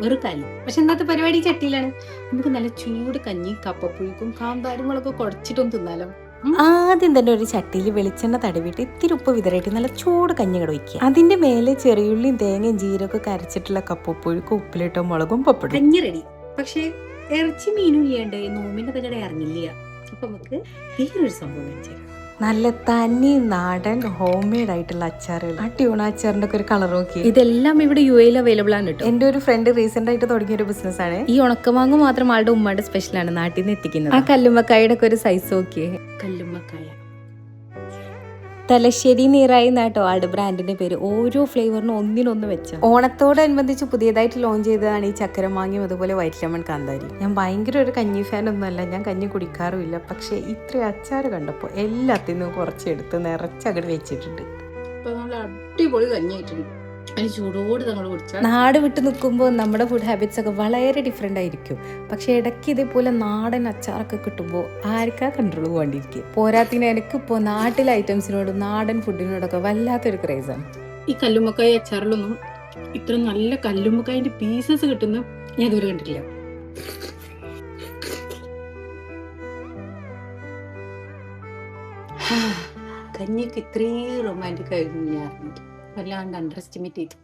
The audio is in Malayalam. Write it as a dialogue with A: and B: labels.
A: വെറും കല്ല്. പക്ഷെ ഇന്നത്തെ പരിപാടി ചട്ടിയിലാണ്. നമുക്ക് നല്ല ചൂട് കഞ്ഞി കപ്പപ്പുഴുക്കും കാന്താരും മുളക് കുടച്ചിട്ടൊന്നും തിന്നാലോ.
B: ആദ്യം തന്നെ ഒരു ചട്ടിയിൽ വെളിച്ചെണ്ണ തടവിട്ട് ഇത്തിരി ഉപ്പ് വിതറിയിട്ട് നല്ല ചൂട് കഞ്ഞി കൂടെ വയ്ക്കുക. അതിന്റെ മേലെ ചെറിയുള്ളിയും തേങ്ങയും ജീരകമൊക്കെ അരച്ചിട്ടുള്ള കപ്പപ്പുഴുക്കും ഉപ്പിലിട്ടോ മുളകും പപ്പടും.
A: കഞ്ഞി റെഡി. പക്ഷെ ഇറച്ചി മീനും ഇല്ലാണ്ട് നോമ്പിന്റെ പരിപാടി ഇറങ്ങില്ല. അപ്പൊ നമുക്ക് വേറൊരു സംഭവം കാണിച്ചു തരാം.
B: നല്ല തനി നാടൻ ഹോം മെയ്ഡ് ആയിട്ടുള്ള അച്ചാറുകൾ. ആ ട്യൂണ അച്ചാറിന്റെ ഒക്കെ ഒരു കളർ നോക്കി.
A: ഇതെല്ലാം ഇവിടെ യു എയിൽ അവൈലബിൾ ആണ് കേട്ടോ.
B: എന്റെ ഒരു ഫ്രണ്ട് റീസെന്റ് ആയിട്ട് തുടങ്ങിയ ഒരു ബിസിനസ് ആണ്.
A: ഈ ഉണക്കമാങ്ങ മാത്രം ആളുടെ ഉമ്മയുടെ സ്പെഷ്യലാണ് നാട്ടിൽ നിന്ന് എത്തിക്കുന്നത്. ആ കല്ലുമ്മക്കായുടെ ഒക്കെ ഒരു സൈസ് നോക്കിയേ. കല്ലുമ്മക്കായ
B: തലശ്ശേരി നീറായി എന്നാട്ടോ ആളുടെ ബ്രാൻഡിന്റെ പേര്. ഓരോ ഫ്ലേവറിനും ഒന്നിനൊന്ന് വെച്ച. ഓണത്തോടനുബന്ധിച്ച് പുതിയതായിട്ട് ലോഞ്ച് ചെയ്തതാണ് ഈ ചക്കരമാങ്ങയും അതുപോലെ വൈറ്റ് ലെമൺ കാന്താരി. ഞാൻ ഭയങ്കര ഒരു കഞ്ഞി ഫാൻ ഒന്നുമല്ല, ഞാൻ കഞ്ഞി കുടിക്കാറുമില്ല. പക്ഷെ ഇത്രയും അച്ചാറ് കണ്ടപ്പോൾ എല്ലാത്തിനും കുറച്ചെടുത്ത് നിറച്ചങ്ങട് വെച്ചിട്ടുണ്ട്.
A: നല്ല അടിപൊളി കഞ്ഞിയായിട്ടുണ്ട്. അതിന് ചൂടോട് നമ്മൾ കുടിച്ചാൽ.
B: നാട് വിട്ട് നിൽക്കുമ്പോൾ നമ്മുടെ ഫുഡ് ഹാബിറ്റ്സ് ഒക്കെ വളരെ ഡിഫറെൻ്റ് ആയിരിക്കും. പക്ഷെ ഇടയ്ക്ക് ഇതേപോലെ നാടൻ അച്ചാറൊക്കെ കിട്ടുമ്പോൾ ആർക്കാ കൺട്രോൾ പോകാണ്ടിരിക്കുക. പോരാത്തിന് എനിക്കിപ്പോൾ നാട്ടിലെ ഐറ്റംസിനോടും നാടൻ ഫുഡിനോടൊക്കെ വല്ലാത്തൊരു ക്രേസാണ്.
A: ഈ കല്ലുമ്മക്കായ അച്ചാറിലൊന്നും ഇത്ര നല്ല കല്ലുമ്മക്കായന്റെ പീസസ് കിട്ടുന്ന ഞാൻ ഇതുവരെ കണ്ടിട്ടില്ല. കഞ്ഞിക്ക് ഇത്രയും റൊമാൻറ്റിക് ആയിരുന്നു ഞാൻ വല്ലാണ്ട് അണ്ടർ എസ്റ്റിമേറ്റ് ചെയ്തു.